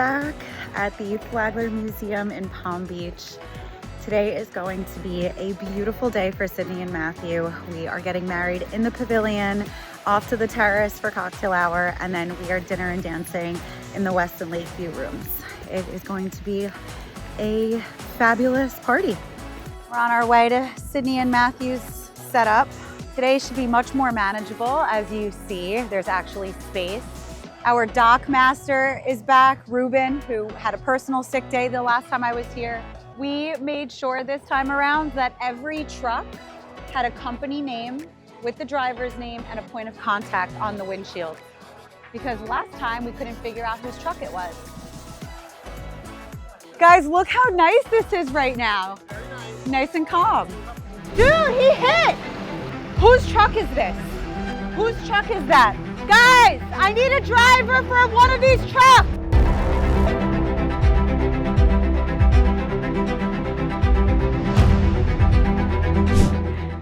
back at the Flagler Museum in Palm Beach. Today is going to be a beautiful day for Sydney and Matthew. We are getting married in the pavilion, off to the terrace for cocktail hour, and then we are dinner and dancing in the Westin Lakeview rooms. It is going to be a fabulous party. We're on our way to Sydney and Matthew's setup. Today should be much more manageable. As you see, there's actually space. Our dock master is back, Ruben, who had a personal sick day the last time I was here. We made sure this time around that every truck had a company name with the driver's name and a point of contact on the windshield. Because last time we couldn't figure out whose truck it was. Guys, look how nice this is right now. Very nice. Nice and calm. Dude, he hit! Whose truck is this? Whose truck is that? Guys, I need a driver for one of these trucks!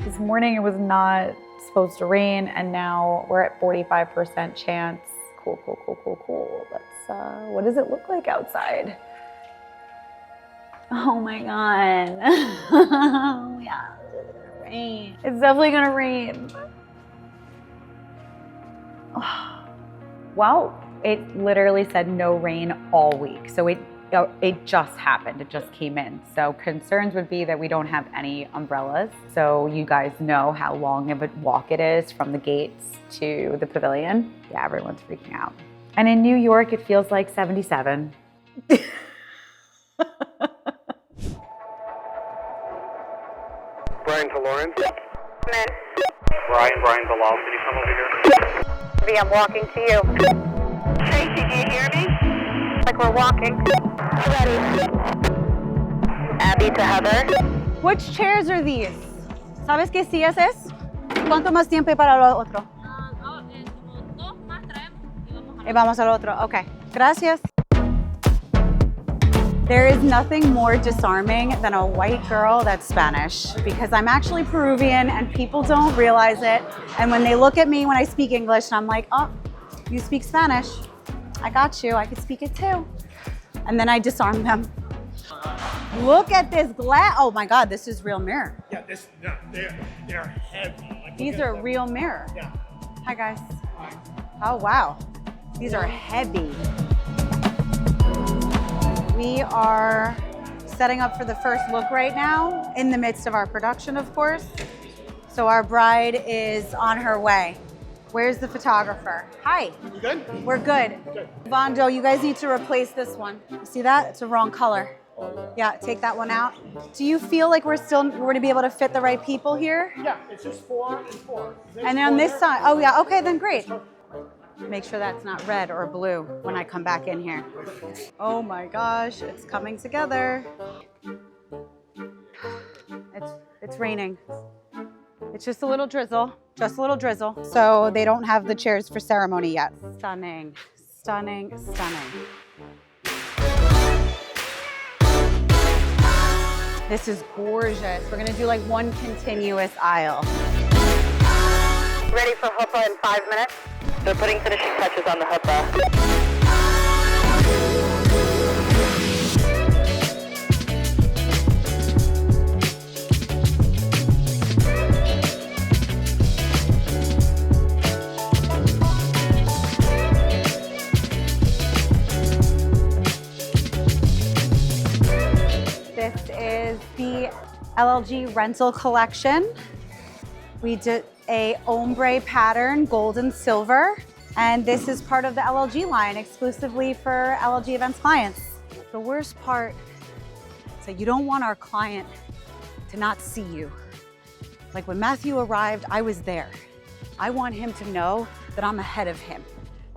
This morning it was not supposed to rain, and now we're at 45% chance. Cool. Let's, what does it look like outside? Oh my God. Oh yeah, it's gonna rain. It's definitely gonna rain. Well, it literally said no rain all week. So it just happened, it just came in. So concerns would be that we don't have any umbrellas. So you guys know how long of a walk it is from the gates to the pavilion. Yeah, everyone's freaking out. And in New York, it feels like 77. Brian to Lawrence. Miss. Brian to Lal. Can you come over here? I'm walking to you. Tracy, do you hear me? Like we're walking. Ready. Abby to Heather. Which chairs are these? ¿Sabes qué sillas es? ¿Cuánto más tiempo hay para lo otro? Dos más traemos Y vamos al otro. Okay. Gracias. There is nothing more disarming than a white girl that's Spanish, because I'm actually Peruvian and people don't realize it. And when they look at me when I speak English, I'm like, oh, you speak Spanish. I got you, I could speak it too. And then I disarm them. Look at this glass. Oh my God, this is real mirror. Yeah, they're heavy. Like, These are real mirror. Yeah. Hi guys. Oh wow, these are heavy. We are setting up for the first look right now, in the midst of our production, of course. So our bride is on her way. Where's the photographer? Hi. You good? We're good. Good. Vondo, you guys need to replace this one. You see that? It's the wrong color. Yeah, take that one out. Do you feel like we're going to be able to fit the right people here? Yeah, it's just 4 and 4. And on this side, oh yeah, okay, then great. Make sure that's not red or blue when I come back in here. Oh my gosh, it's coming together. It's raining. It's just a little drizzle, So they don't have the chairs for ceremony yet. Stunning. This is gorgeous. We're gonna do like one continuous aisle. Ready for huppah in 5 minutes? They're putting finishing touches on the huppah. This is the LLG rental collection. We did a ombre pattern, gold and silver. And this is part of the LLG line, exclusively for LLG events clients. The worst part is that you don't want our client to not see you. Like when Matthew arrived, I was there. I want him to know that I'm ahead of him.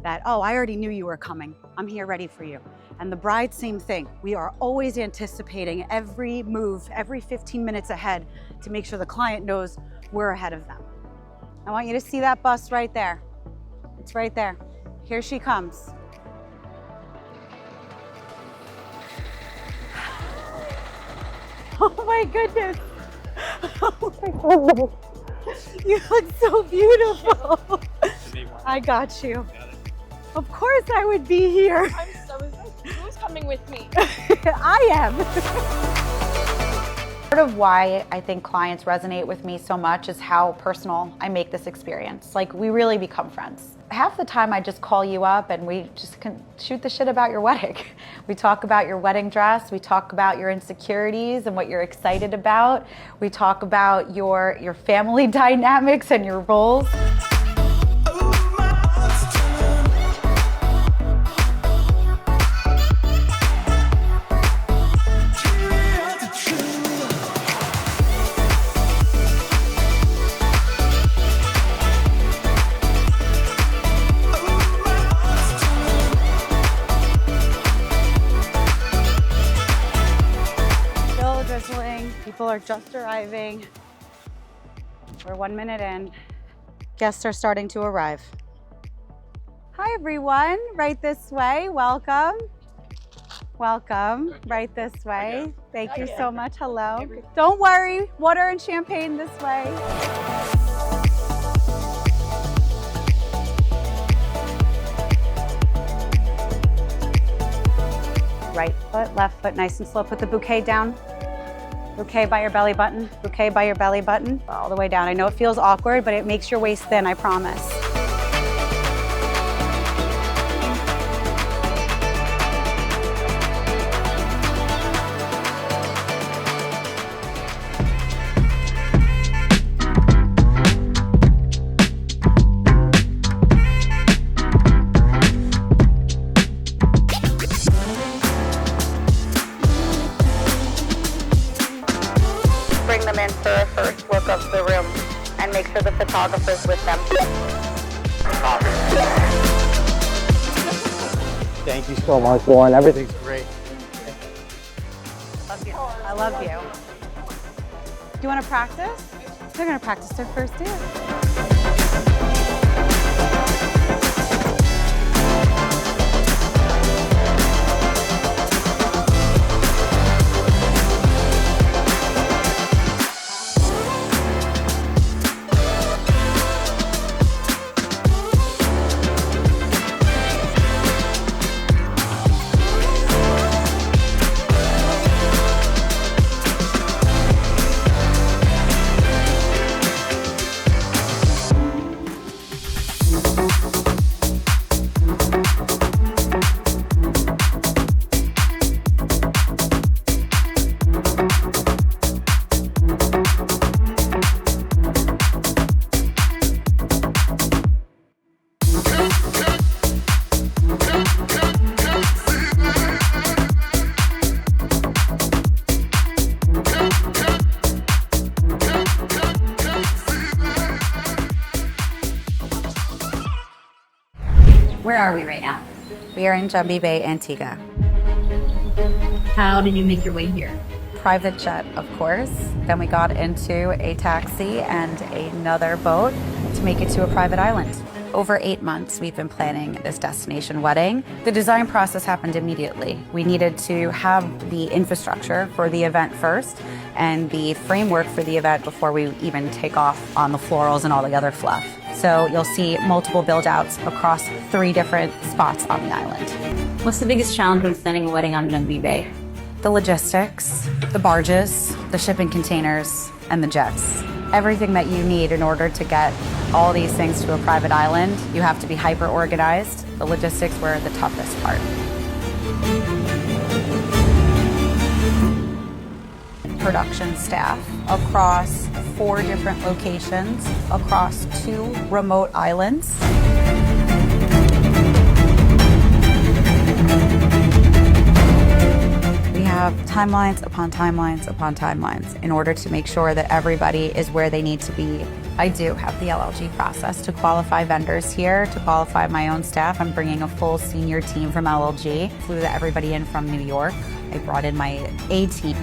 That, oh, I already knew you were coming. I'm here ready for you. And the bride, same thing. We are always anticipating every move, every 15 minutes ahead to make sure the client knows we're ahead of them. I want you to see that bus right there. It's right there. Here she comes. Oh my goodness. Oh my goodness. You look so beautiful. I got you. Of course I would be here. I'm so excited. coming with me. I am. Part of why I think clients resonate with me so much is how personal I make this experience. Like, we really become friends. Half the time I just call you up and we just can shoot the shit about your wedding. We talk about your wedding dress, we talk about your insecurities and what you're excited about. We talk about your family dynamics and your roles. People are just arriving. We're 1 minute in. Guests are starting to arrive. Hi everyone, right this way, welcome. Welcome, right this way. Thank you so much, hello. Don't worry, water and champagne this way. Right foot, left foot, nice and slow. Put the bouquet down. Bouquet by your belly button, bouquet by your belly button, all the way down. I know it feels awkward, but it makes your waist thin, I promise. Bring them in for a first look of the room and make sure the photographer's with them. Thank you so much, Lauren. Everything's great. Love you. I love you. Do you want to practice? They're going to practice their first dance. Where are we right now? We are in Jumbie Bay, Antigua. How did you make your way here? Private jet, of course. Then we got into a taxi and another boat to make it to a private island. Over 8 months, we've been planning this destination wedding. The design process happened immediately. We needed to have the infrastructure for the event first and the framework for the event before we even take off on the florals and all the other fluff. So you'll see multiple build-outs across 3 different spots on the island. What's the biggest challenge when planning a wedding on Jumbie Bay? The logistics, the barges, the shipping containers, and the jets. Everything that you need in order to get all these things to a private island, you have to be hyper-organized. The logistics were the toughest part. Production staff across 4 different locations, across 2 remote islands. We have timelines upon timelines upon timelines in order to make sure that everybody is where they need to be. I do have the LLG process to qualify vendors here, to qualify my own staff. I'm bringing a full senior team from LLG. Flew everybody in from New York. I brought in my A team.